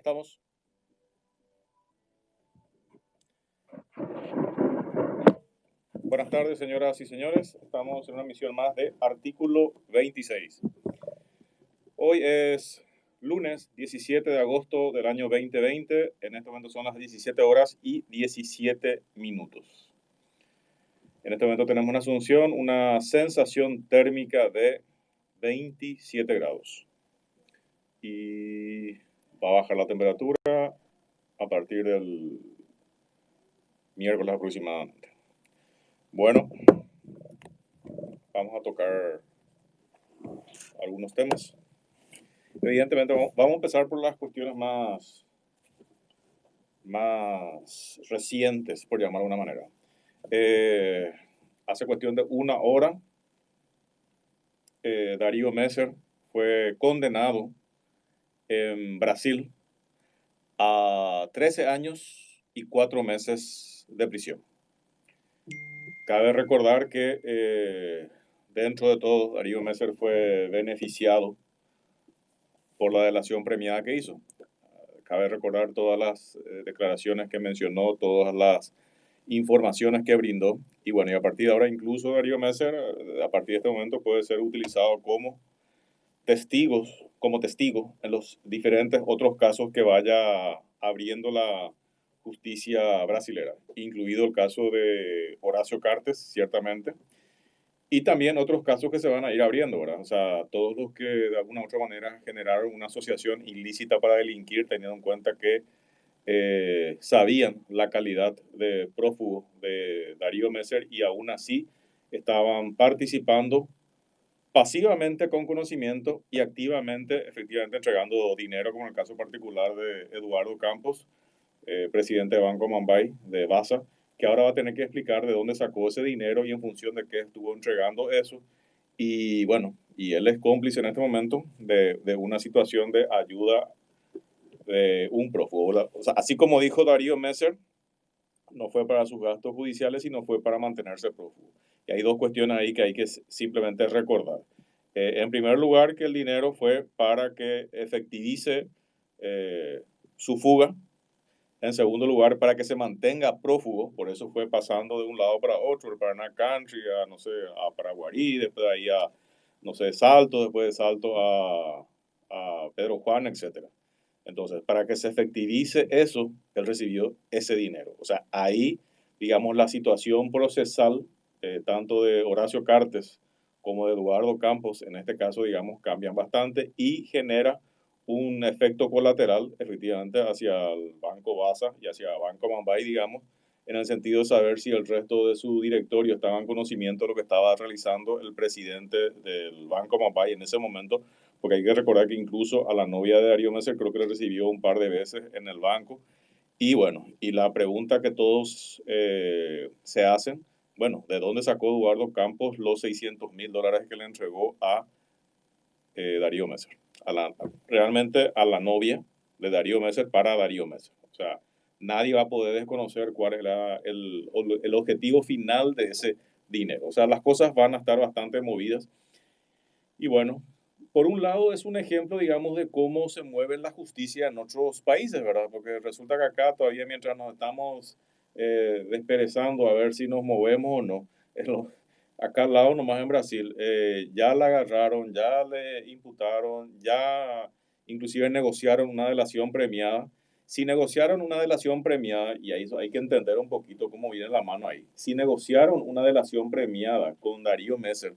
Estamos. Buenas tardes, señoras y señores. Estamos en una emisión más de Artículo 26. Hoy es lunes 17 de agosto del año 2020. En este momento son las 17 horas y 17 minutos. En este momento tenemos en Asunción una sensación térmica de 27 grados. Y va a bajar la temperatura a partir del miércoles aproximadamente. Bueno, vamos a tocar algunos temas. Evidentemente, vamos a empezar por las cuestiones más recientes, por llamar de una manera. Hace cuestión de una hora, Darío Messer fue condenado en Brasil a 13 años y 4 meses de prisión. Cabe recordar que dentro de todo, Darío Messer fue beneficiado por la delación premiada que hizo. Cabe recordar todas las declaraciones que mencionó, todas las informaciones que brindó. Y bueno, y a partir de ahora incluso Darío Messer, a partir de este momento, puede ser utilizado como testigo en los diferentes otros casos que vaya abriendo la justicia brasilera, incluido el caso de Horacio Cartes, ciertamente, y también otros casos que se van a ir abriendo, ¿verdad? O sea, todos los que de alguna u otra manera generaron una asociación ilícita para delinquir, teniendo en cuenta que sabían la calidad de prófugo de Darío Messer y aún así estaban participando pasivamente con conocimiento y activamente, efectivamente, entregando dinero, como en el caso particular de Eduardo Campos, presidente de Banco Mambay, de Basa, que ahora va a tener que explicar de dónde sacó ese dinero y en función de qué estuvo entregando eso. Y bueno, y él es cómplice en este momento de una situación de ayuda de un prófugo. O sea, así como dijo Darío Messer, no fue para sus gastos judiciales, sino fue para mantenerse prófugo. Y hay dos cuestiones ahí que hay que simplemente recordar. En primer lugar, que el dinero fue para que efectivice su fuga. En segundo lugar, para que se mantenga prófugo, por eso fue pasando de un lado para otro, de Paraná Country a, no sé, a Paraguarí, después de ahí a, no sé, Salto, después de Salto a Pedro Juan, etcétera. Entonces, para que se efectivice eso, él recibió ese dinero. O sea, ahí, digamos, la situación procesal, tanto de Horacio Cartes como de Eduardo Campos, en este caso, digamos, cambian bastante y genera un efecto colateral, efectivamente, hacia el Banco Basa y hacia Banco Mambay, digamos, en el sentido de saber si el resto de su directorio estaba en conocimiento de lo que estaba realizando el presidente del Banco Mambay en ese momento, porque hay que recordar que incluso a la novia de Darío Messer creo que le recibió un par de veces en el banco. Y bueno, y la pregunta que todos se hacen, bueno, ¿de dónde sacó Eduardo Campos los $600,000 que le entregó a Darío Messer? Realmente a la novia de Darío Messer para Darío Messer. O sea, nadie va a poder desconocer cuál era el objetivo final de ese dinero. O sea, las cosas van a estar bastante movidas. Y bueno, por un lado es un ejemplo, digamos, de cómo se mueve la justicia en otros países, ¿verdad? Porque resulta que acá todavía mientras nos estamos desperezando a ver si nos movemos o no, acá al lado nomás en Brasil, ya la agarraron, ya le imputaron, ya inclusive negociaron una delación premiada. Si negociaron una delación premiada, y ahí hay que entender un poquito cómo viene la mano ahí, si negociaron una delación premiada con Darío Messer,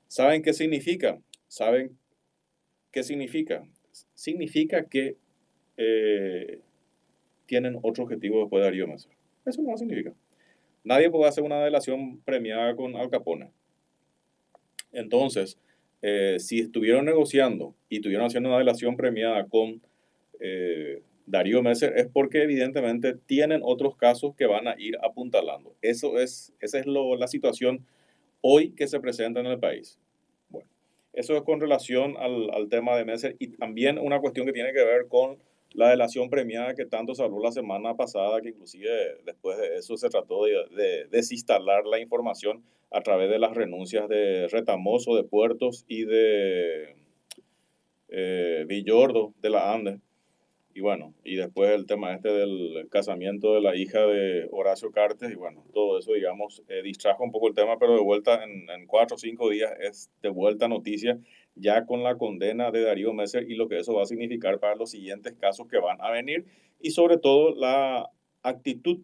¿saben qué significa? ¿Saben qué significa? Significa que tienen otro objetivo después de Darío Messer. Eso no significa. Nadie puede hacer una delación premiada con Al Capone. Entonces, si estuvieron negociando y estuvieron haciendo una delación premiada con Darío Messer, es porque evidentemente tienen otros casos que van a ir apuntalando. Esa es la situación hoy que se presenta en el país. Bueno, eso es con relación al tema de Messer y también una cuestión que tiene que ver con la delación premiada que tanto se habló la semana pasada, que inclusive después de eso se trató de desinstalar la información a través de las renuncias de Retamoso, de Puertos y de Villordo, de la ANDE. Y bueno, y después el tema este del casamiento de la hija de Horacio Cartes, y bueno, todo eso, digamos, distrajo un poco el tema, pero de vuelta en 4 o 5 días es de vuelta noticia, ya con la condena de Darío Messer y lo que eso va a significar para los siguientes casos que van a venir, y sobre todo la actitud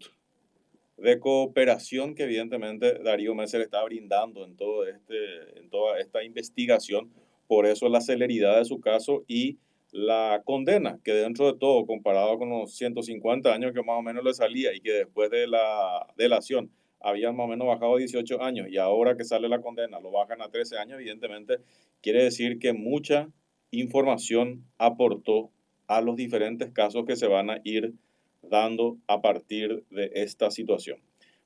de cooperación que evidentemente Darío Messer está brindando en toda esta investigación. Por eso la celeridad de su caso y la condena, que dentro de todo, comparado con los 150 años que más o menos le salía y que después de la delación habían más o menos bajado a 18 años y ahora que sale la condena lo bajan a 13 años, evidentemente quiere decir que mucha información aportó a los diferentes casos que se van a ir dando a partir de esta situación.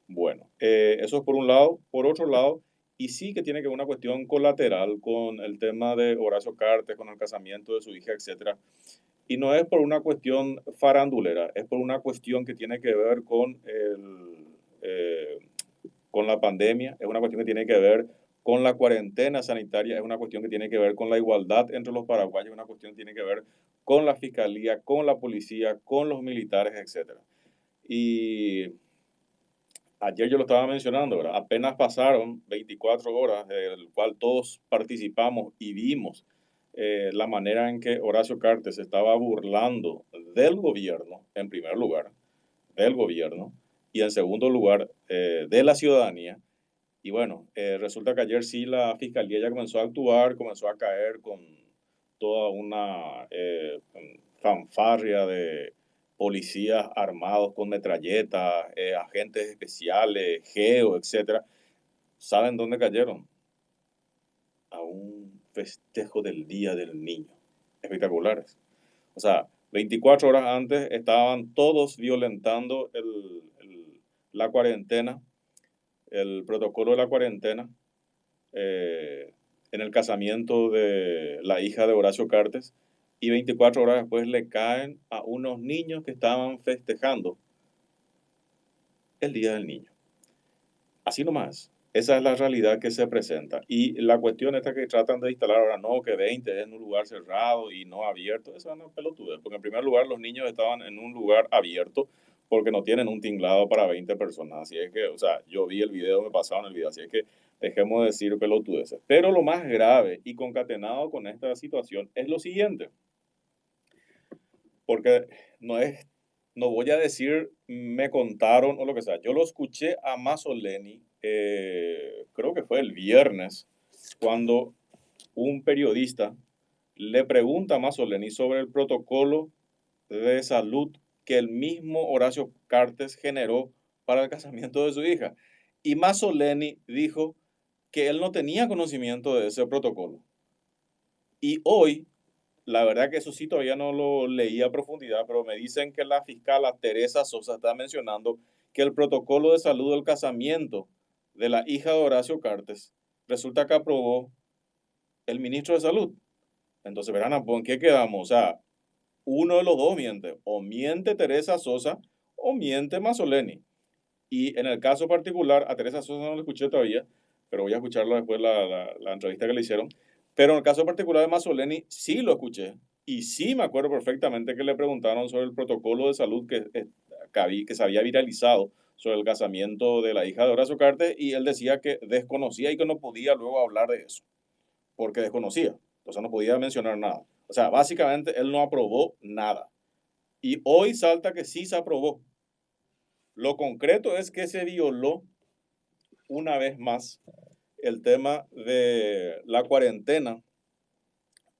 Bueno, eso es por un lado. Por otro lado, y sí que tiene que ver una cuestión colateral con el tema de Horacio Cartes, con el casamiento de su hija, etcétera. Y no es por una cuestión farandulera, es por una cuestión que tiene que ver eh, con la pandemia, es una cuestión que tiene que ver con la cuarentena sanitaria, es una cuestión que tiene que ver con la igualdad entre los paraguayos, es una cuestión que tiene que ver con la fiscalía, con la policía, con los militares, etcétera. Y ayer yo lo estaba mencionando, ¿verdad? Apenas pasaron 24 horas, del cual todos participamos y vimos la manera en que Horacio Cartes se estaba burlando del gobierno, en primer lugar, del gobierno, y en segundo lugar, de la ciudadanía. Y bueno, resulta que ayer sí la fiscalía ya comenzó a actuar, comenzó a caer con toda una fanfarria de policías armados con metralletas, agentes especiales, geo, etcétera. ¿Saben dónde cayeron? A un festejo del Día del Niño. Espectaculares. O sea, 24 horas antes estaban todos violentando la cuarentena, el protocolo de la cuarentena, eh, en el casamiento de la hija de Horacio Cartes, y 24 horas después le caen a unos niños que estaban festejando el Día del Niño. Así nomás. Esa es la realidad que se presenta. Y la cuestión esta que tratan de instalar ahora, no, que 20 es en un lugar cerrado y no abierto, eso es una pelotudez. Porque en primer lugar los niños estaban en un lugar abierto porque no tienen un tinglado para 20 personas. Así es que, o sea, yo vi el video, me pasaron el video, así es que dejemos de decir pelotudeces. Pero lo más grave y concatenado con esta situación es lo siguiente, porque no es, no voy a decir me contaron o lo que sea. Yo lo escuché a Mazzoleni, creo que fue el viernes, cuando un periodista le pregunta a Mazzoleni sobre el protocolo de salud que el mismo Horacio Cartes generó para el casamiento de su hija. Y Mazzoleni dijo que él no tenía conocimiento de ese protocolo. Y hoy, la verdad que eso sí todavía no lo leí a profundidad, pero me dicen que la fiscal Teresa Sosa está mencionando que el protocolo de salud del casamiento de la hija de Horacio Cartes resulta que aprobó el ministro de Salud. Entonces, verán, ¿en qué quedamos? O sea, uno de los dos miente. O miente Teresa Sosa o miente Mazzoleni. Y en el caso particular, a Teresa Sosa no la escuché todavía, pero voy a escucharlo después la entrevista que le hicieron. Pero en el caso particular de Mazzoleni, sí lo escuché. Y sí me acuerdo perfectamente que le preguntaron sobre el protocolo de salud que se había viralizado sobre el casamiento de la hija de Horacio Cartes, y él decía que desconocía y que no podía luego hablar de eso, porque desconocía. Entonces no podía mencionar nada. O sea, básicamente él no aprobó nada. Y hoy salta que sí se aprobó. Lo concreto es que se violó una vez más el tema de la cuarentena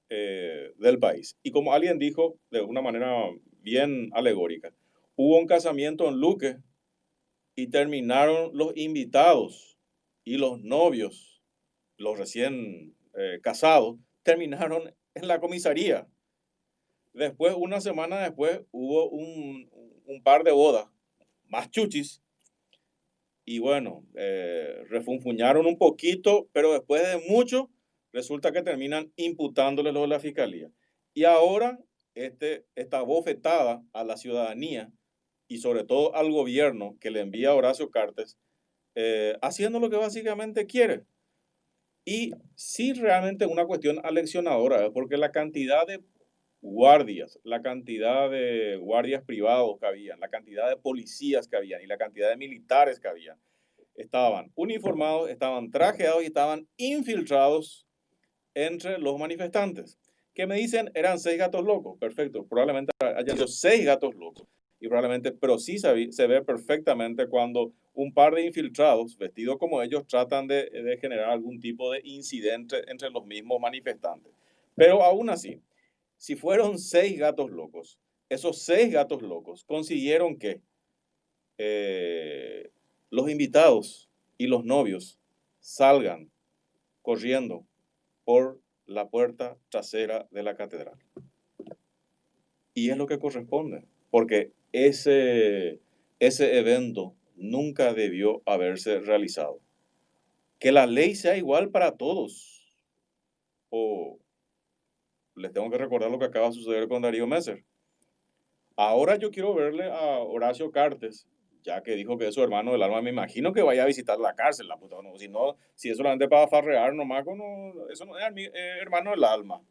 del país. Y como alguien dijo de una manera bien alegórica, hubo un casamiento en Luque y terminaron los invitados y los novios, los recién casados, terminaron en la comisaría. Después, una semana después, hubo un par de bodas más chuchis. Y bueno, refunfuñaron un poquito, pero después de mucho, resulta que terminan imputándole lo de la fiscalía. Y ahora, esta bofetada a la ciudadanía y sobre todo al gobierno que le envía a Horacio Cartes, haciendo lo que básicamente quiere. Y sí, realmente una cuestión aleccionadora, porque la cantidad de guardias, la cantidad de guardias privados que habían, la cantidad de policías que habían y la cantidad de militares que habían, estaban uniformados, estaban trajeados y estaban infiltrados entre los manifestantes. ¿Qué me dicen? Eran 6 gatos locos. Perfecto, probablemente hayan sido 6 gatos locos. Y probablemente, pero sí se ve perfectamente cuando un par de infiltrados, vestidos como ellos, tratan de generar algún tipo de incidente entre los mismos manifestantes. Pero aún así, si fueron 6 gatos locos, esos 6 gatos locos consiguieron que eh, los invitados y los novios salgan corriendo por la puerta trasera de la catedral. Y es lo que corresponde, porque ese evento nunca debió haberse realizado. Que la ley sea igual para todos. O les tengo que recordar lo que acaba de suceder con Darío Messer. Ahora yo quiero verle a Horacio Cartes, ya que dijo que es su hermano del alma, me imagino que vaya a visitar la cárcel, la puta, no, si no, si es solamente para farrear nomás, no, eso no es hermano del alma.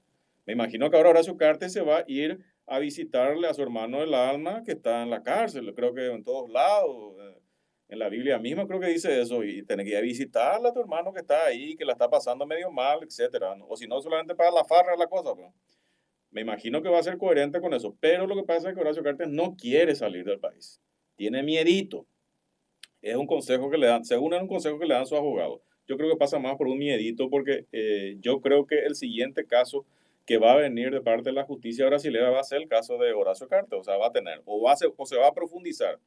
Me imagino que ahora Horacio Cartes se va a ir a visitarle a su hermano del alma que está en la cárcel, creo que en todos lados, en la Biblia misma creo que dice eso, y tener que ir a visitarle a tu hermano que está ahí, que la está pasando medio mal, etcétera, ¿no? O si no, solamente para la farra la cosa, pues. Me imagino que va a ser coherente con eso, pero lo que pasa es que Horacio Cartes no quiere salir del país. Tiene miedito. Es un consejo que le dan, según es un consejo que le dan sus abogados. Yo creo que pasa más por un miedito porque yo creo que el siguiente caso que va a venir de parte de la justicia brasileña va a ser el caso de Horacio Cartes. O sea, va a tener, o se va a profundizar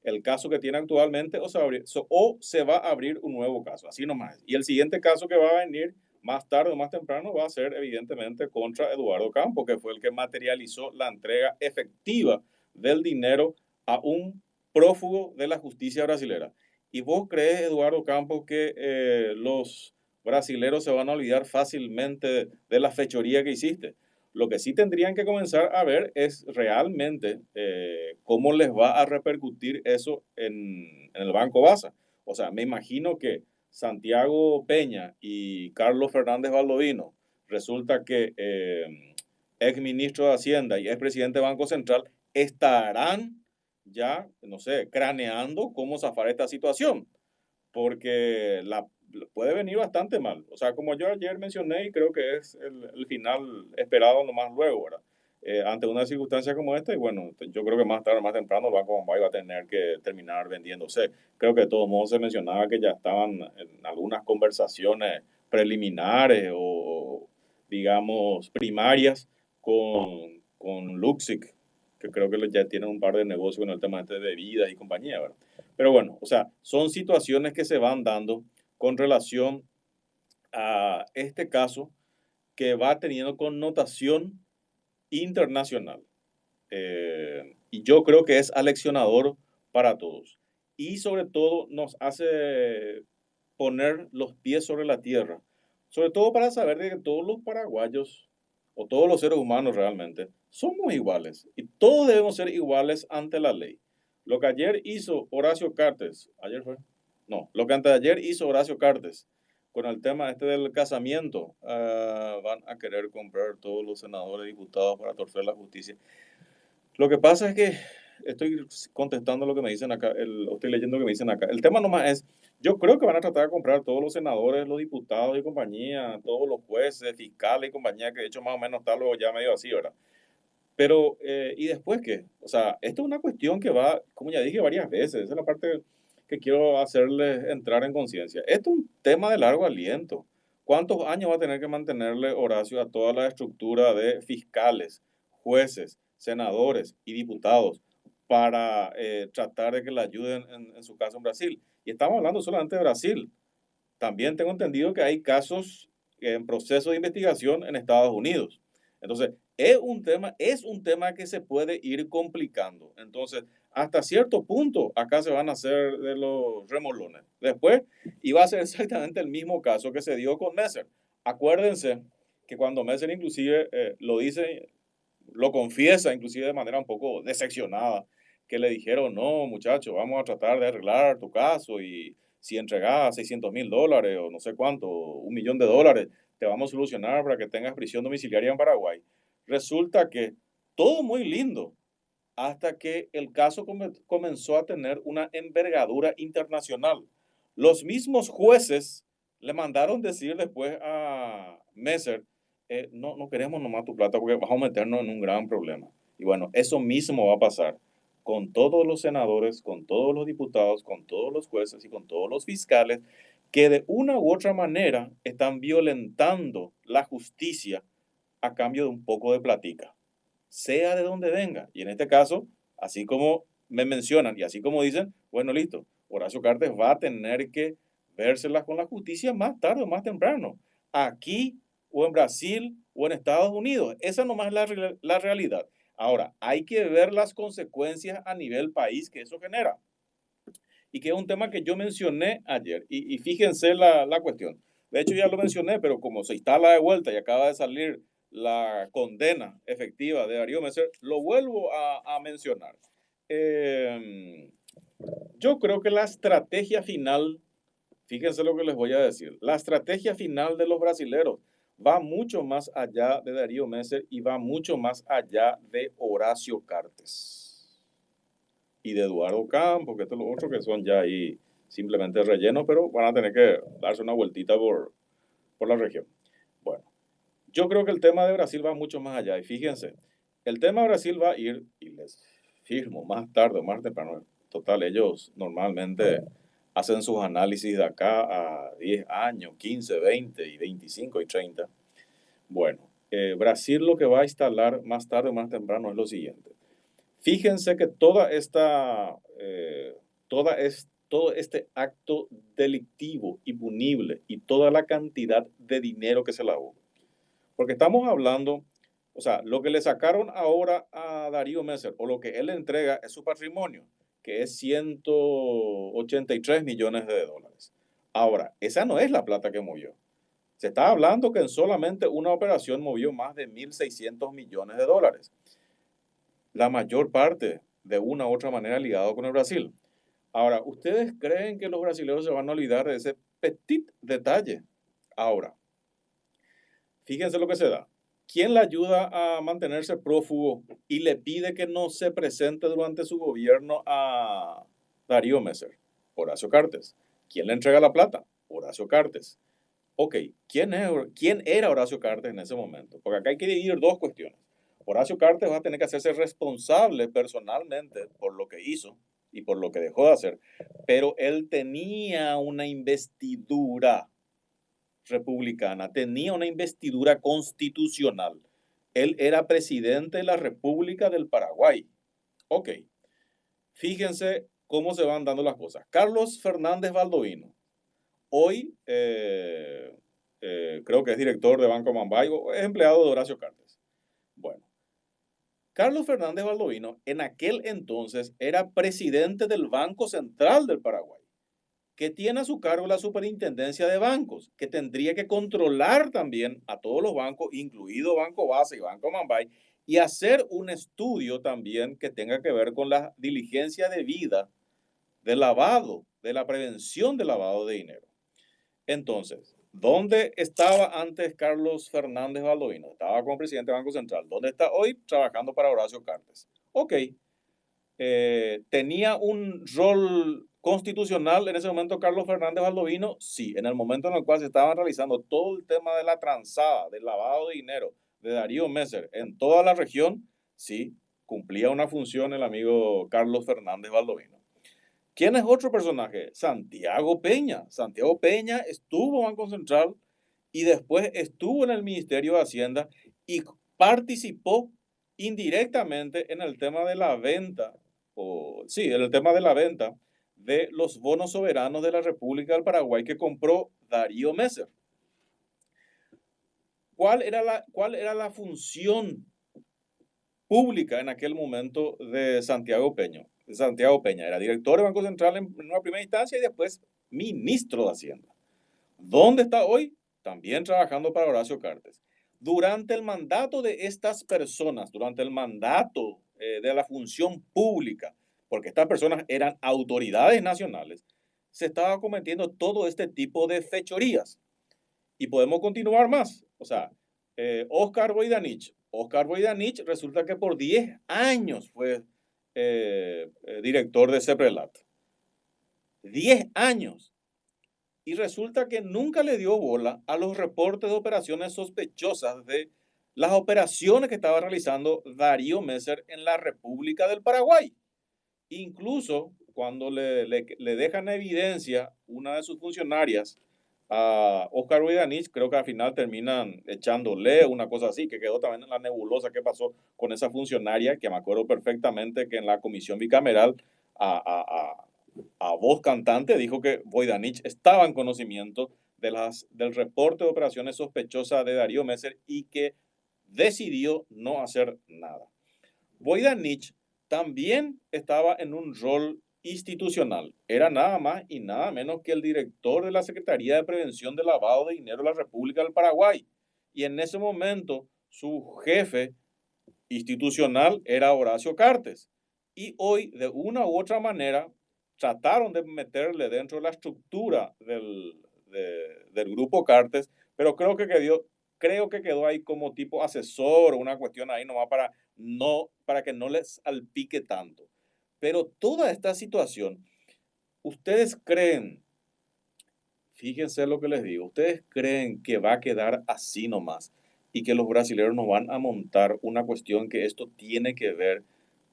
el caso que tiene actualmente o se va a abrir un nuevo caso, así nomás. Y el siguiente caso que va a venir más tarde o más temprano va a ser evidentemente contra Eduardo Campos, que fue el que materializó la entrega efectiva del dinero a un prófugo de la justicia brasilera. ¿Y vos crees, Eduardo Campos, que los brasileros se van a olvidar fácilmente de la fechoría que hiciste? Lo que sí tendrían que comenzar a ver es realmente cómo les va a repercutir eso en el Banco Basa. O sea, me imagino que Santiago Peña y Carlos Fernández Baldovino resulta que ex ministro de Hacienda y ex presidente del Banco Central estarán ya, no sé, craneando cómo zafar esta situación, porque puede venir bastante mal. O sea, como yo ayer mencioné, y creo que es el final esperado nomás luego, ¿verdad? Ante una circunstancia como esta, y bueno, yo creo que más tarde o más temprano el Banco Bombay va a tener que terminar vendiéndose. Creo que de todos modos se mencionaba que ya estaban en algunas conversaciones preliminares o digamos, primarias con Luxic, que creo que ya tienen un par de negocios con el tema de bebidas y compañía, ¿verdad? Pero bueno, o sea, son situaciones que se van dando con relación a este caso que va teniendo connotación internacional. Y yo creo que es aleccionador para todos. Y sobre todo nos hace poner los pies sobre la tierra. Sobre todo para saber de que todos los paraguayos o todos los seres humanos realmente somos iguales. Y todos debemos ser iguales ante la ley. Lo que ayer hizo Horacio Cartes, ayer fue, no, lo que antes de ayer hizo Horacio Cartes con el tema este del casamiento, van a querer comprar todos los senadores y diputados para torcer la justicia. Lo que pasa es que estoy contestando lo que me dicen acá, estoy leyendo lo que me dicen acá. El tema nomás es, yo creo que van a tratar de comprar todos los senadores, los diputados y compañía, todos los jueces, fiscales y compañía, que de hecho más o menos está luego ya medio así, ¿verdad? Pero, ¿y después qué? O sea, esto es una cuestión que va, como ya dije varias veces, esa es la parte que quiero hacerles entrar en conciencia. Esto es un tema de largo aliento. ¿Cuántos años va a tener que mantenerle Horacio a toda la estructura de fiscales, jueces, senadores y diputados para tratar de que le ayuden en su caso en Brasil? Y estamos hablando solamente de Brasil. También tengo entendido que hay casos en proceso de investigación en Estados Unidos. Entonces, es un tema que se puede ir complicando. Entonces, hasta cierto punto, acá se van a hacer de los remolones. Después, iba a ser exactamente el mismo caso que se dio con Messer. Acuérdense que cuando Messer inclusive lo dice, lo confiesa inclusive de manera un poco decepcionada, que le dijeron, no, muchacho, vamos a tratar de arreglar tu caso y si entregas $600,000 o no sé cuánto, $1,000,000, te vamos a solucionar para que tengas prisión domiciliaria en Paraguay. Resulta que todo muy lindo hasta que el caso comenzó a tener una envergadura internacional. Los mismos jueces le mandaron decir después a Messer, no queremos nomás tu plata porque vamos a meternos en un gran problema. Y bueno, eso mismo va a pasar con todos los senadores, con todos los diputados, con todos los jueces y con todos los fiscales que de una u otra manera están violentando la justicia a cambio de un poco de platica, sea de donde venga. Y en este caso, así como me mencionan y así como dicen, bueno, listo, Horacio Cartes va a tener que vérselas con la justicia más tarde o más temprano, aquí o en Brasil o en Estados Unidos. Esa nomás es la realidad. Ahora, hay que ver las consecuencias a nivel país que eso genera. Y que es un tema que yo mencioné ayer. Y fíjense la cuestión. De hecho, ya lo mencioné, pero como se instala de vuelta y acaba de salir la condena efectiva de Darío Messer, lo vuelvo a mencionar. Yo creo que la estrategia final, fíjense lo que les voy a decir, la estrategia final de los brasileros va mucho más allá de Darío Messer y va mucho más allá de Horacio Cartes y de Eduardo Campos, que estos los otros que son ya ahí simplemente rellenos, pero van a tener que darse una vueltita por la región. Bueno, yo creo que el tema de Brasil va mucho más allá. Y fíjense, el tema de Brasil va a ir, y les firmo, más tarde o más temprano. Total, ellos normalmente hacen sus análisis de acá a 10 años, 15, 20 y 25 y 30. Bueno, Brasil lo que va a instalar más tarde o más temprano es lo siguiente. Fíjense que todo este acto delictivo y punible y toda la cantidad de dinero que se lavó. Porque estamos hablando, o sea, lo que le sacaron ahora a Darío Messer o lo que él le entrega es su patrimonio, que es 183 millones de dólares. Ahora, esa no es la plata que movió. Se está hablando que en solamente una operación movió más de 1.600 millones de dólares. La mayor parte de una u otra manera ligado con el Brasil. Ahora, ¿ustedes creen que los brasileños se van a olvidar de ese petit detalle? Ahora, fíjense lo que se da. ¿Quién le ayuda a mantenerse prófugo y le pide que no se presente durante su gobierno a Darío Messer? Horacio Cartes. ¿Quién le entrega la plata? Horacio Cartes. Ok, ¿quién era Horacio Cartes en ese momento? Porque acá hay que dividir dos cuestiones. Horacio Cartes va a tener que hacerse responsable personalmente por lo que hizo y por lo que dejó de hacer, pero él tenía una investidura republicana, tenía una investidura constitucional. Él era presidente de la República del Paraguay. Ok, fíjense cómo se van dando las cosas. Carlos Fernández Valdoino, hoy creo que es director de Banco Mambay o es empleado de Horacio Cartes. Bueno, Carlos Fernández Valdoino en aquel entonces era presidente del Banco Central del Paraguay, que tiene a su cargo la superintendencia de bancos, que tendría que controlar también a todos los bancos, incluido Banco Base y Banco Mambay, y hacer un estudio también que tenga que ver con la diligencia debida del lavado, de la prevención del lavado de dinero. Entonces, ¿dónde estaba antes Carlos Fernández Valdoino? Estaba como presidente del Banco Central. ¿Dónde está hoy? Trabajando para Horacio Cartes. Ok. ¿Tenía un rol constitucional en ese momento Carlos Fernández Valdoino? Sí. En el momento en el cual se estaban realizando todo el tema de la transada, del lavado de dinero de Darío Messer en toda la región, sí, cumplía una función el amigo Carlos Fernández Valdoino. ¿Quién es otro personaje? Santiago Peña. Santiago Peña estuvo en Banco Central y después estuvo en el Ministerio de Hacienda y participó indirectamente en el tema de la venta, en el tema de la venta de los bonos soberanos de la República del Paraguay que compró Darío Messer. ¿Cuál era la función pública en aquel momento de Santiago Peña? Santiago Peña era director del Banco Central en una primera instancia y después ministro de Hacienda. ¿Dónde está hoy? También trabajando para Horacio Cartes. Durante el mandato de estas personas, durante el mandato de la función pública, porque estas personas eran autoridades nacionales, se estaba cometiendo todo este tipo de fechorías. Y podemos continuar más. O sea, Oscar Voidanich Oscar Voidanich resulta que por 10 años fue director de CEPRELAT. 10 años. Y resulta que nunca le dio bola a los reportes de operaciones sospechosas de las operaciones que estaba realizando Darío Messer en la República del Paraguay. Incluso cuando le dejan evidencia una de sus funcionarias a Oscar Voidanich, creo que al final terminan echándole una cosa así, que quedó también en la nebulosa que pasó con esa funcionaria, que me acuerdo perfectamente que en la comisión bicameral a voz cantante dijo que Voidanich estaba en conocimiento del reporte de operaciones sospechosas de Darío Messer y que decidió no hacer nada. Voidanich también estaba en un rol institucional. Era nada más y nada menos que el director de la Secretaría de Prevención del Lavado de Dinero de la República del Paraguay. Y en ese momento su jefe institucional era Horacio Cartes. Y hoy, de una u otra manera, trataron de meterle dentro de la estructura del grupo Cartes, pero creo que quedó ahí como tipo asesor o una cuestión ahí nomás para que no les salpique tanto. Pero toda esta situación, ¿ustedes creen, fíjense lo que les digo, ustedes creen que va a quedar así nomás y que los brasileños nos van a montar una cuestión que esto tiene que ver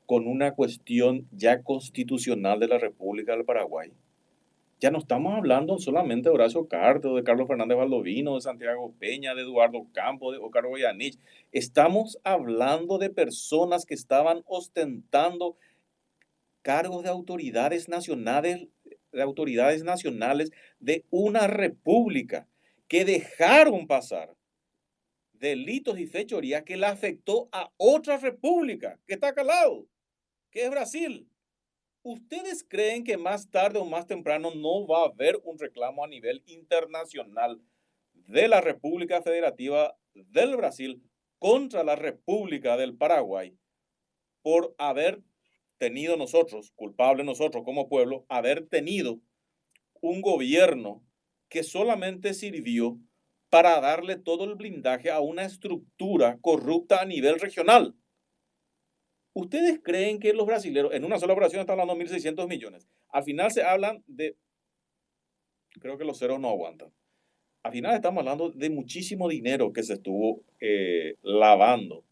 con una cuestión ya constitucional de la República del Paraguay? Ya no estamos hablando solamente de Horacio Cartes, de Carlos Fernández Baldovino, de Santiago Peña, de Eduardo Campos, de Oscar Voidanich. Estamos hablando de personas que estaban ostentando cargos de autoridades nacionales de una república que dejaron pasar delitos y fechorías que le afectó a otra república que está acá al lado, que es Brasil. ¿Ustedes creen que más tarde o más temprano no va a haber un reclamo a nivel internacional de la República Federativa del Brasil contra la República del Paraguay por haber tenido nosotros, culpables nosotros como pueblo, haber tenido un gobierno que solamente sirvió para darle todo el blindaje a una estructura corrupta a nivel regional? ¿Ustedes creen que los brasileños, en una sola operación están hablando de 1.600 millones? Al final se hablan de, creo que los ceros no aguantan. Al final estamos hablando de muchísimo dinero que se estuvo lavando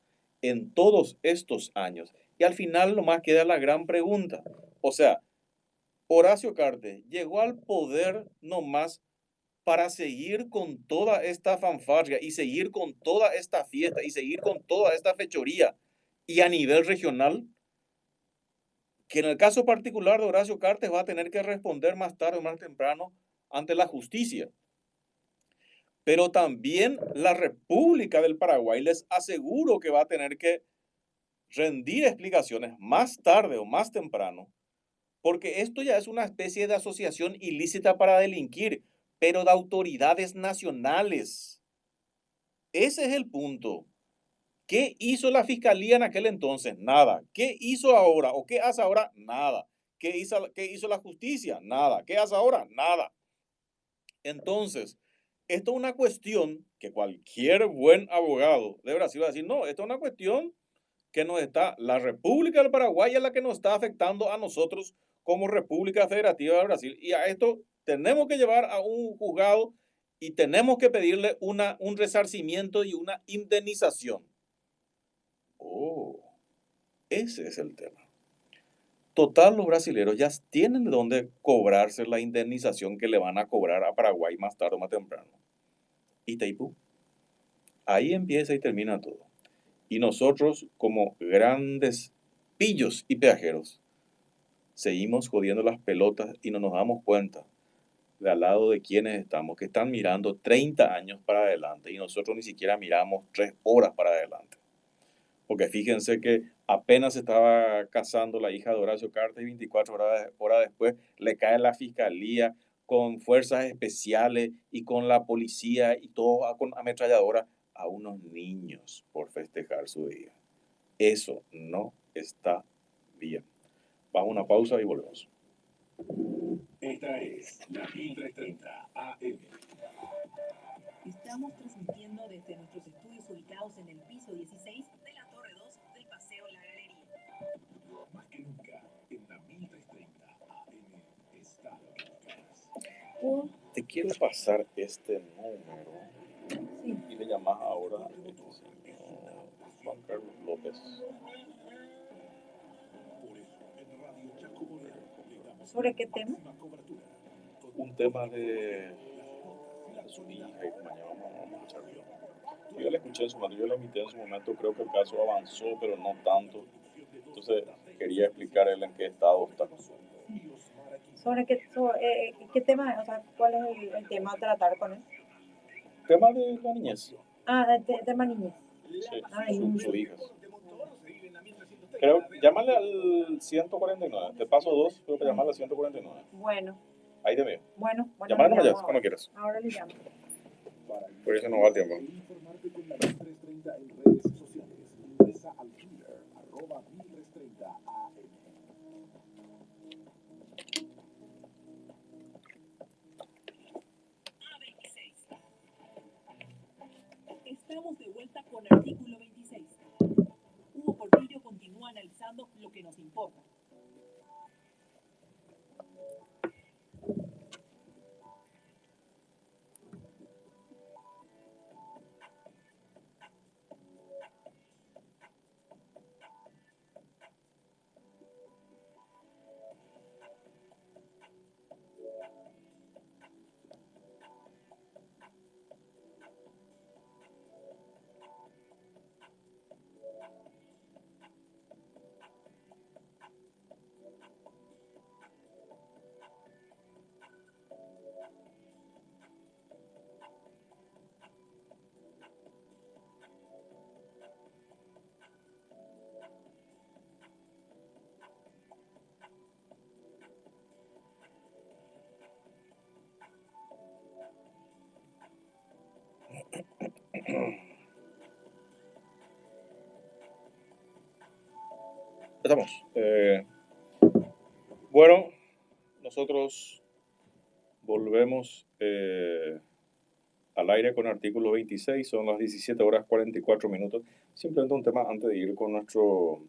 en todos estos años. Y al final nomás queda la gran pregunta. O sea, Horacio Cartes llegó al poder nomás para seguir con toda esta fanfarria y seguir con toda esta fiesta y seguir con toda esta fechoría. Y a nivel regional, que en el caso particular de Horacio Cartes va a tener que responder más tarde o más temprano ante la justicia. Pero también la República del Paraguay les aseguro que va a tener que rendir explicaciones más tarde o más temprano, porque esto ya es una especie de asociación ilícita para delinquir, pero de autoridades nacionales. Ese es el punto. ¿Qué hizo la fiscalía en aquel entonces? Nada. ¿Qué hizo ahora o qué hace ahora? Nada. Qué hizo la justicia? Nada. ¿Qué hace ahora? Nada. Entonces, esto es una cuestión que cualquier buen abogado de Brasil va a decir, no, esto es una cuestión que la República del Paraguay es la que nos está afectando a nosotros como República Federativa de Brasil. Y a esto tenemos que llevar a un juzgado y tenemos que pedirle un resarcimiento y una indemnización. Oh, ese es el tema. Total, los brasileños ya tienen de dónde cobrarse la indemnización que le van a cobrar a Paraguay más tarde o más temprano. Y Taipú, ahí empieza y termina todo. Y nosotros, como grandes pillos y peajeros, seguimos jodiendo las pelotas y no nos damos cuenta de al lado de quienes estamos, que están mirando 30 años para adelante y nosotros ni siquiera miramos 3 horas para adelante. Porque fíjense que apenas estaba casando la hija de Horacio Cartes y 24 horas después le cae la fiscalía con fuerzas especiales y con la policía y todo con ametralladora a unos niños por festejar su día. Eso no está bien. Vamos a una pausa y volvemos. Esta es la 1330 AM. Estamos transmitiendo desde nuestros estudios ubicados en el piso 16 de la Torre 2 del Paseo La Galería. Más que nunca, en la 1330 AM está lo que buscas. Te quiero pasar este número Sí. y le llamas ahora a Juan Carlos López. Por eso, en Radio Chaco Bolero le damos ¿Sobre qué tema? máxima cobertura. Un tema de su hija y mañana vamos a escuchar bien. Yo la escuché en su momento, yo la invité en su momento, creo que el caso avanzó, pero no tanto. Entonces quería explicar él en qué estado está. ¿Sobre qué tema? O sea, ¿cuál es el tema a tratar con él? Tema de la niñez. Tema niñez. Sí, su hija. Creo, llámale al 149. Te paso dos, creo que llamarle al 149. Bueno. Ahí te veo. Bueno. Llámale nomás ya, cuando quieras. Ahora le llamo. Por eso no va el tiempo. Informarte con la 1330 en redes sociales. Ingresa al Twitter, @1330 AM. Estamos de vuelta con artículo 26. Hugo Portillo continúa analizando lo que nos importa. Estamos. Bueno, nosotros volvemos al aire con artículo 26, son las 17 horas 44 minutos. Simplemente un tema antes de ir con nuestro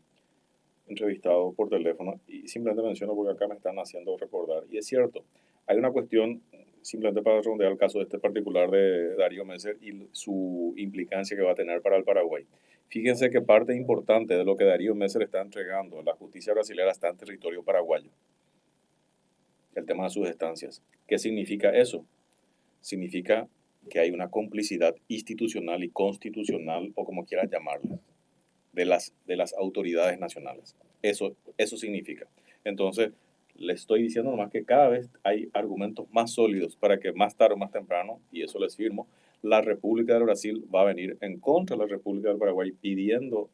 entrevistado por teléfono, y simplemente menciono porque acá me están haciendo recordar, y es cierto, hay una cuestión, simplemente para redondear el caso de este particular de Darío Messer y su implicancia que va a tener para el Paraguay. Fíjense que parte importante de lo que Darío Messer está entregando a la justicia brasileña está en territorio paraguayo. El tema de sus estancias. ¿Qué significa eso? Significa que hay una complicidad institucional y constitucional, o como quieras llamarla, de las autoridades nacionales. Eso significa. Entonces, le estoy diciendo nomás que cada vez hay argumentos más sólidos para que más tarde o más temprano, y eso les firmo, la República del Brasil va a venir en contra de la República del Paraguay pidiendo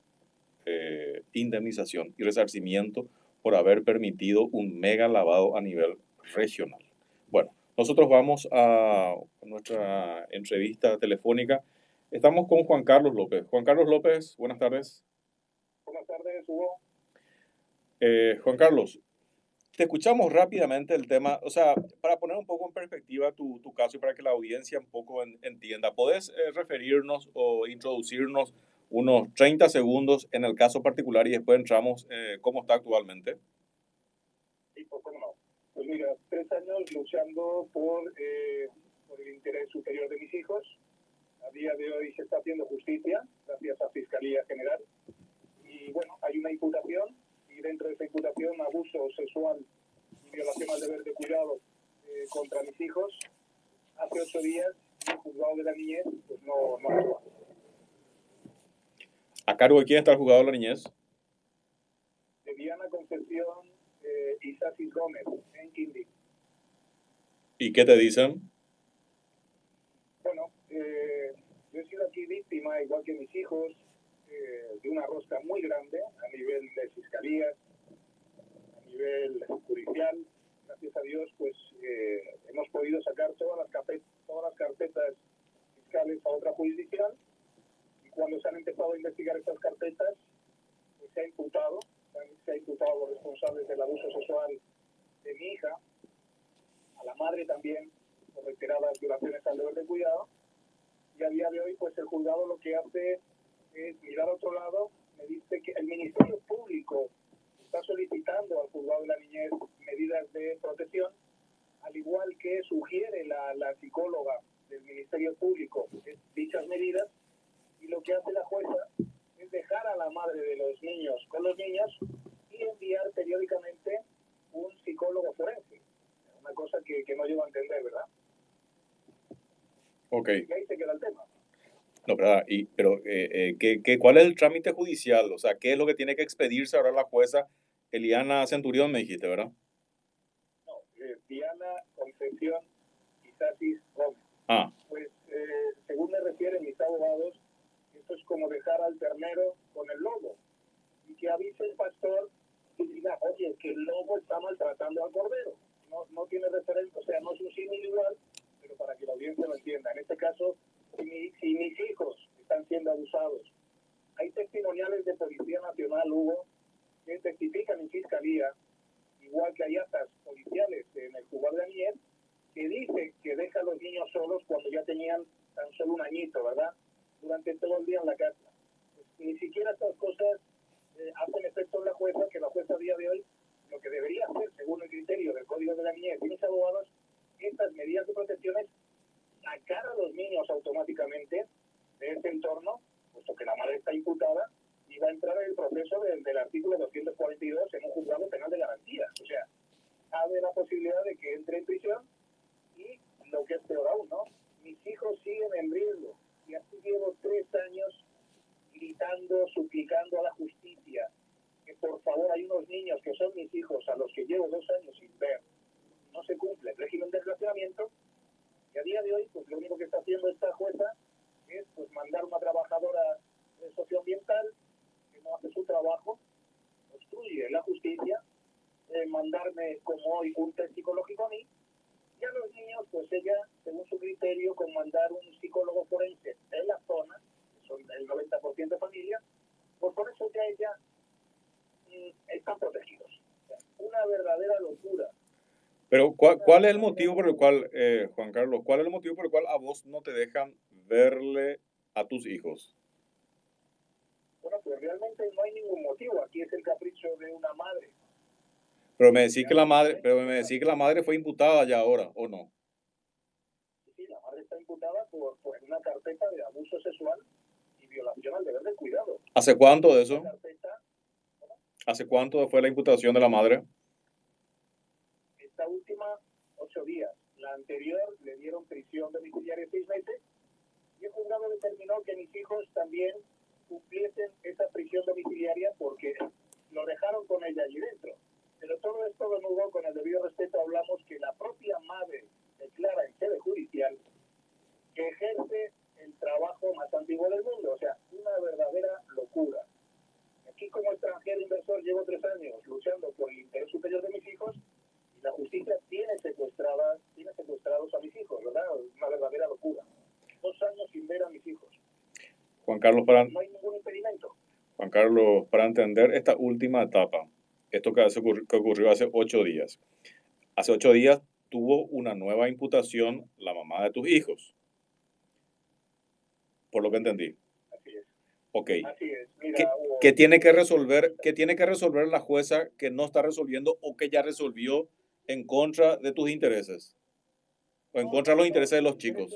indemnización y resarcimiento por haber permitido un mega lavado a nivel regional. Bueno, nosotros vamos a nuestra entrevista telefónica. Estamos con Juan Carlos López. Juan Carlos López, buenas tardes. Buenas tardes, Hugo. Juan Carlos, te escuchamos rápidamente el tema, o sea, para poner un poco en perspectiva tu caso y para que la audiencia un poco entienda, ¿podés referirnos o introducirnos unos 30 segundos en el caso particular y después entramos cómo está actualmente? Sí, pues cómo no. Pues mira, 3 años luchando por el interés superior de mis hijos. A día de hoy se está haciendo justicia, gracias a Fiscalía General. Y bueno, hay una imputación, y dentro de esa imputación, abuso sexual y violación al deber de cuidado contra mis hijos. Hace 8 días, el juzgado de la niñez pues no actúa. ¿A cargo de quién está el juzgado de la niñez? De Diana Concepción Isasis Gómez, en Quindío. ¿Y qué te dicen? Bueno, yo he sido aquí víctima, igual que mis hijos, de una rosca muy grande a nivel de fiscalía, a nivel judicial. Gracias a Dios, pues hemos podido sacar todas las carpetas fiscales a otra jurisdicción, y cuando se han empezado a investigar estas carpetas, pues se ha imputado a los responsables del abuso sexual de mi hija, a la madre también, por reiteradas violaciones al deber de cuidado, Y a día de hoy, pues el juzgado lo que hace es mirar a otro lado. Me dice que el Ministerio Público está solicitando al juzgado de la niñez medidas de protección, al igual que sugiere la psicóloga del Ministerio Público dichas medidas, y lo que hace la jueza es dejar a la madre de los niños con los niños y enviar periódicamente un psicólogo forense. Una cosa que no llego a entender, ¿verdad? Ok. Y ahí se queda el tema. No, ¿verdad? Pero, ¿cuál es el trámite judicial? O sea, ¿qué es lo que tiene que expedirse ahora la jueza Eliana Centurión, me dijiste, ¿verdad? No, Diana Concepción Isasis Gómez. Ah, Pues, según me refieren mis abogados, esto es como dejar al ternero con el lobo. Y que avise el pastor y diga, oye, que el lobo está maltratando al cordero. No tiene referencia, o sea, no es un símil igual, pero para que la audiencia lo entienda. En este caso, si mis hijos están siendo abusados, hay testimoniales de Policía Nacional, Hugo, que testifican en fiscalía, igual que hay actas policiales en el juzgado de Anier, que dice que deja a los niños solos cuando ya tenían tan solo un añito, ¿verdad? Durante todo el día en la casa. Pues, ni siquiera estas cosas hacen efecto en la jueza, que la jueza a día de hoy lo que debería hacer, según el criterio del Código de la Niñez y mis abogados, estas medidas de protección es sacar a los niños automáticamente de ese entorno, puesto que la madre está imputada, y va a entrar en el proceso del artículo 242 en un juzgado penal de garantías. O sea, abre la posibilidad de que entre en prisión y, lo que es peor aún, ¿no? Mis hijos siguen en riesgo y así llevo 3 años gritando, suplicando a la justicia que por favor hay unos niños que son mis hijos a los que llevo 2 años sin ver. No se cumple el régimen de relacionamiento y a día de hoy pues lo único que está haciendo esta jueza es pues mandar una trabajadora socioambiental que no hace su trabajo, obstruye la justicia, mandarme como hoy un test psicológico a mí, y a los niños pues ella, según su criterio, con mandar un psicólogo forense en la zona, que son el 90% de familias, pues por eso ya ella están protegidos. O sea, una verdadera locura. pero ¿cuál es el motivo por el cual, Juan Carlos, cuál es el motivo por el cual a vos no te dejan verle a tus hijos? Bueno, pues realmente no hay ningún motivo. Aquí es el capricho de una madre. Pero me decís que la madre fue imputada ya ahora, ¿o no? Sí, la madre está imputada por una carpeta de abuso sexual y violación al deber del cuidado. ¿Hace cuánto de eso? Una carpeta, ¿Hace cuánto fue la imputación de la madre? esta última, 8 días. La anterior le dieron prisión domiciliaria 6 meses y el juzgado determinó que mis hijos también cumpliesen esa prisión domiciliaria porque lo dejaron con ella allí dentro. Pero todo esto, don Hugo, con el debido respeto, hablamos que la propia madre declara en sede judicial que ejerce el trabajo más antiguo del mundo. O sea, una verdadera locura. Aquí como extranjero inversor llevo 3 años luchando por el interés superior de mis hijos y la justicia tiene secuestrados a mis hijos, ¿verdad? Una verdadera locura. 2 años sin ver a mis hijos. Juan Carlos, No hay ningún impedimento. para entender esta última etapa, esto que ocurrió hace 8 días. Hace 8 días tuvo una nueva imputación la mamá de tus hijos, por lo que entendí. Así es. Ok. Así es. Mira, ¿Qué tiene que resolver la jueza que no está resolviendo o que ya resolvió en contra de tus intereses? O en contra de los intereses de los chicos.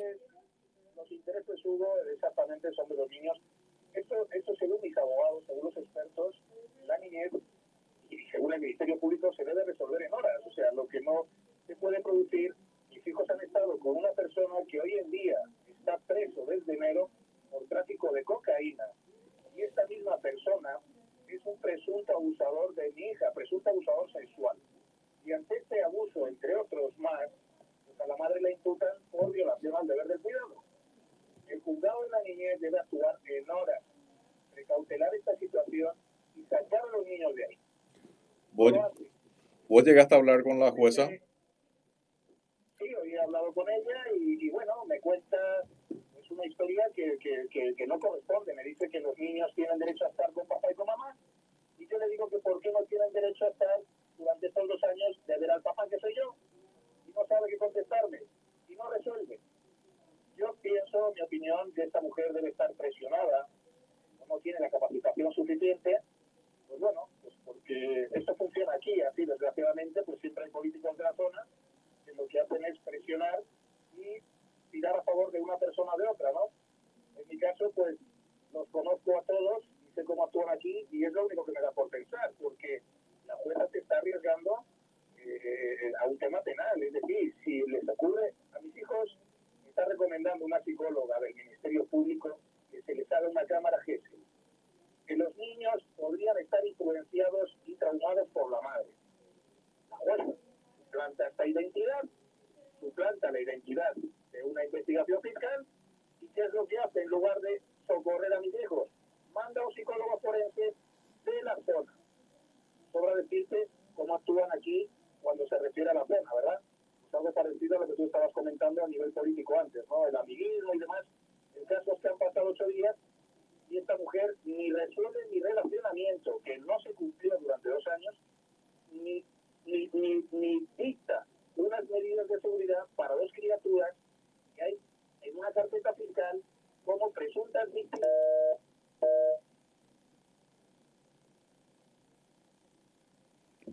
Los intereses, Hugo, exactamente son de los niños. Esto según mis abogados, según los expertos, la niñez y según el Ministerio Público se debe resolver en horas. O sea, lo que no se puede producir, mis hijos han estado con una persona que hoy en día está preso desde enero por tráfico de cocaína. Y esta misma persona es un presunto abusador de mi hija, presunto abusador sexual. Y ante este abuso, entre otros más, pues a la madre la imputan por violación al deber del cuidado. El juzgado de la niñez debe actuar en horas, precautelar esta situación y sacar a los niños de ahí. ¿Vos llegaste a hablar con la jueza? Sí, hoy he hablado con ella y bueno, me cuenta es una historia que no corresponde. Me dice que los niños tienen derecho a estar con papá y con mamá y yo le digo que por qué no tienen derecho a estar durante estos 2 años de ver al papá que soy yo y no sabe qué contestarme y no resuelve. Yo pienso, mi opinión, que solicitando una psicóloga del Ministerio Público que se les haga una cámara GESEL. Que los niños podrían estar influenciados y traumados por la madre. La jueza suplanta esta identidad, suplanta la identidad de una investigación fiscal, y ¿qué es lo que hace? En lugar de socorrer a mis hijos, manda a un psicólogo forense de la zona. Sobra decirte cómo actúan aquí cuando se refiere a la zona, ¿verdad? Pues algo parecido a lo que tú estabas comentando a nivel político antes, ¿no? El amiguismo y demás. El caso es que han pasado 8 días y esta mujer ni resuelve mi relacionamiento, que no se cumplió durante 2 años, ni dicta unas medidas de seguridad para 2 criaturas que hay en una carpeta fiscal como presuntas víctimas.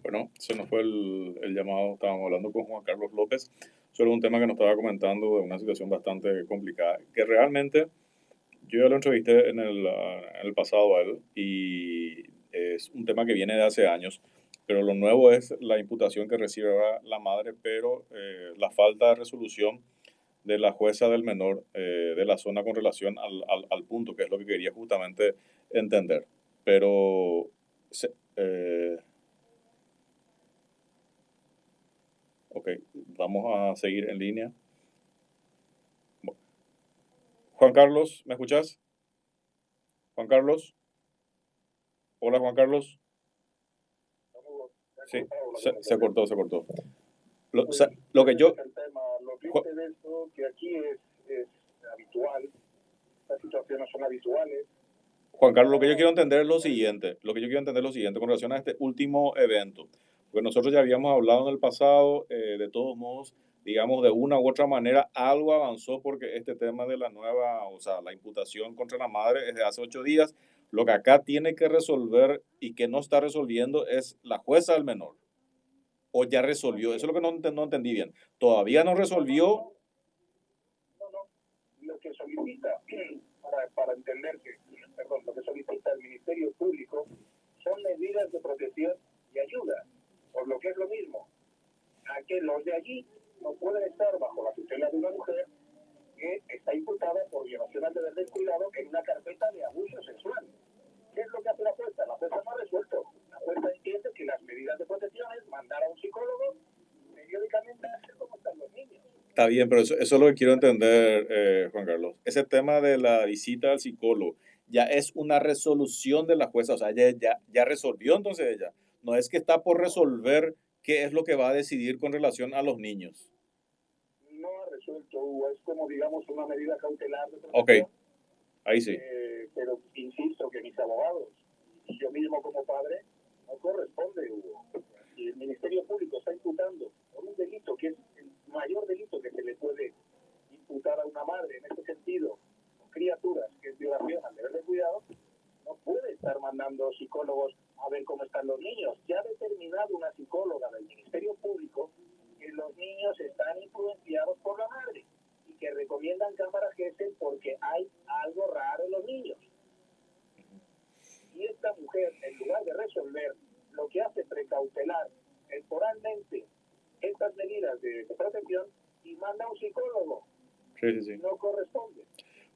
Bueno, se nos fue el llamado. Estábamos hablando con Juan Carlos López sobre un tema que nos estaba comentando de una situación bastante complicada, que realmente yo ya lo entrevisté en el pasado a él, y es un tema que viene de hace años, pero lo nuevo es la imputación que recibe ahora la madre, pero la falta de resolución de la jueza del menor de la zona con relación al punto, que es lo que quería justamente entender. Pero se- eh, ok, vamos a seguir en línea. Juan Carlos, ¿me escuchas? Juan Carlos, hola Juan Carlos. Sí, se cortó, se cortó. Lo que yo... El tema, lo triste de esto, que aquí es habitual, estas situaciones son habituales. Juan Carlos, lo que yo quiero entender es lo siguiente, con relación a este último evento, porque nosotros ya habíamos hablado en el pasado, de todos modos, digamos, de una u otra manera, algo avanzó porque este tema de la nueva, o sea, la imputación contra la madre es de hace 8 días. Lo que acá tiene que resolver y que no está resolviendo es la jueza del menor. ¿O ya resolvió? Eso es lo que no entendí bien. ¿Todavía no resolvió? No, lo que solicita, para entenderse, perdón, lo que solicita el Ministerio Público son medidas de protección y ayuda, por lo que es lo mismo, a que los de allí no pueden estar bajo la tutela de una mujer que está imputada por violación al deber del cuidado en una carpeta de abuso sexual. ¿Qué es lo que hace la jueza? La jueza no ha resuelto. La jueza entiende que las medidas de protección es mandar a un psicólogo periódicamente a ver cómo están los niños. Está bien, pero eso es lo que quiero entender, Juan Carlos. Ese tema de la visita al psicólogo ya es una resolución de la jueza, o sea, ya resolvió entonces ella. No es que está por resolver qué es lo que va a decidir con relación a los niños. No ha resuelto, Hugo. Es como, digamos, una medida cautelar de Ok, protección. ahí sí. Pero insisto que mis abogados y yo mismo como padre no corresponde, Hugo. Si el Ministerio Público está imputando por un delito que es el mayor delito que se le puede imputar a una madre en este sentido, con criaturas, que es violación al deber de cuidado, no puede estar mandando psicólogos a ver cómo están los niños. Ya ha determinado una psicóloga del Ministerio Público que los niños están influenciados por la madre y que recomiendan cámaras GESEL porque hay algo raro en los niños. Y esta mujer, en lugar de resolver, lo que hace precautelar temporalmente estas medidas de protección y manda a un psicólogo. Sí. No corresponde.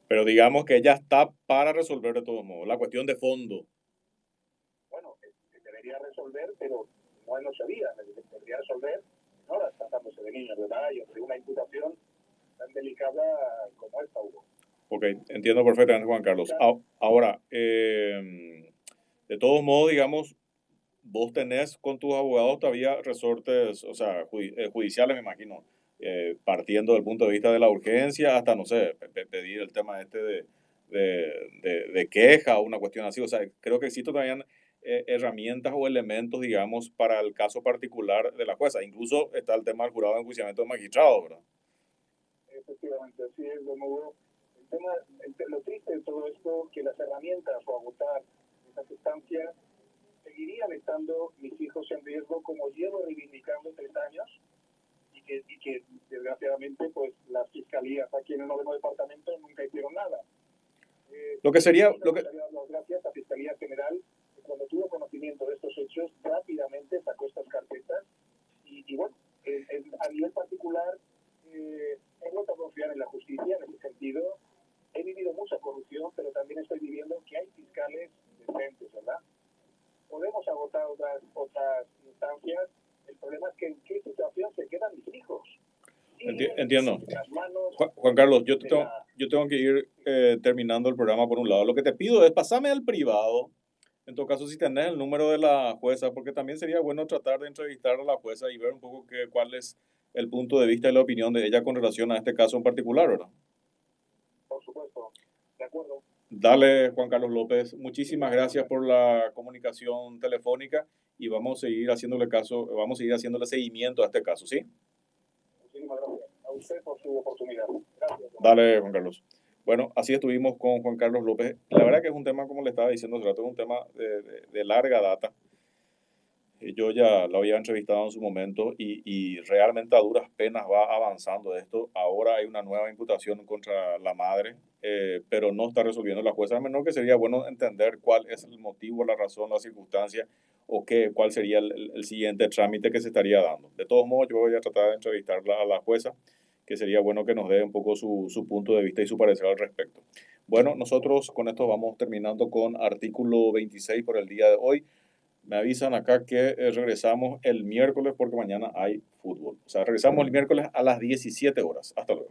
Pero digamos que ella está para resolver de todos modos. La cuestión de fondo. Bueno, debería resolver, pero no en 8 días. Debería resolver en horas tratándose de niños, ¿verdad? Y de una imputación tan delicada como esta, Hugo. Ok, entiendo perfectamente, Juan Carlos. Ahora, de todos modos, digamos, vos tenés con tus abogados todavía resortes, o sea, judiciales, me imagino, partiendo del punto de vista de la urgencia hasta, no sé, pedir el tema este de queja o una cuestión así. O sea, creo que existen todavía herramientas o elementos, digamos, para el caso particular de la jueza. Incluso está el tema del jurado de enjuiciamiento de magistrados, ¿verdad? Efectivamente, así es, don Hugo. Lo triste de todo esto, que las herramientas para agotar esas instancias seguirían estando mis hijos en riesgo, como llevo reivindicando 3 años, y que desgraciadamente pues las fiscalías aquí en el noveno departamento nunca hicieron nada. Lo que sería... Gracias a Fiscalía General, que cuando tuvo conocimiento de estos hechos, rápidamente sacó estas carpetas y bueno, a nivel particular, he vuelto a confiar en la justicia en ese sentido. Entiendo. en las manos Juan Carlos, yo de la... tengo que ir terminando el programa por un lado. Lo que te pido es pasame al privado. En todo caso, si tenés el número de la jueza, porque también sería bueno tratar de entrevistar a la jueza y ver un poco cuál es el punto de vista y la opinión de ella con relación a este caso en particular, ¿verdad? Por supuesto, de acuerdo. Dale, Juan Carlos López, muchísimas gracias por la comunicación telefónica y vamos a seguir haciéndole caso, vamos a seguir haciéndole seguimiento a este caso, ¿sí? Muchísimas gracias a usted por su oportunidad. Gracias. Dale, Juan Carlos. Bueno, así estuvimos con Juan Carlos López. La verdad que es un tema, como le estaba diciendo hace rato, es un tema de larga data. Yo ya lo había entrevistado en su momento y realmente a duras penas va avanzando esto. Ahora hay una nueva imputación contra la madre, pero no está resolviendo la jueza. A menor que sería bueno entender cuál es el motivo, la razón, la circunstancia o cuál sería el siguiente trámite que se estaría dando. De todos modos, yo voy a tratar de entrevistarla a la jueza, que sería bueno que nos dé un poco su punto de vista y su parecer al respecto. Bueno, nosotros con esto vamos terminando con artículo 26 por el día de hoy. Me avisan acá que regresamos el miércoles porque mañana hay fútbol. O sea, regresamos el miércoles a las 17 horas. Hasta luego.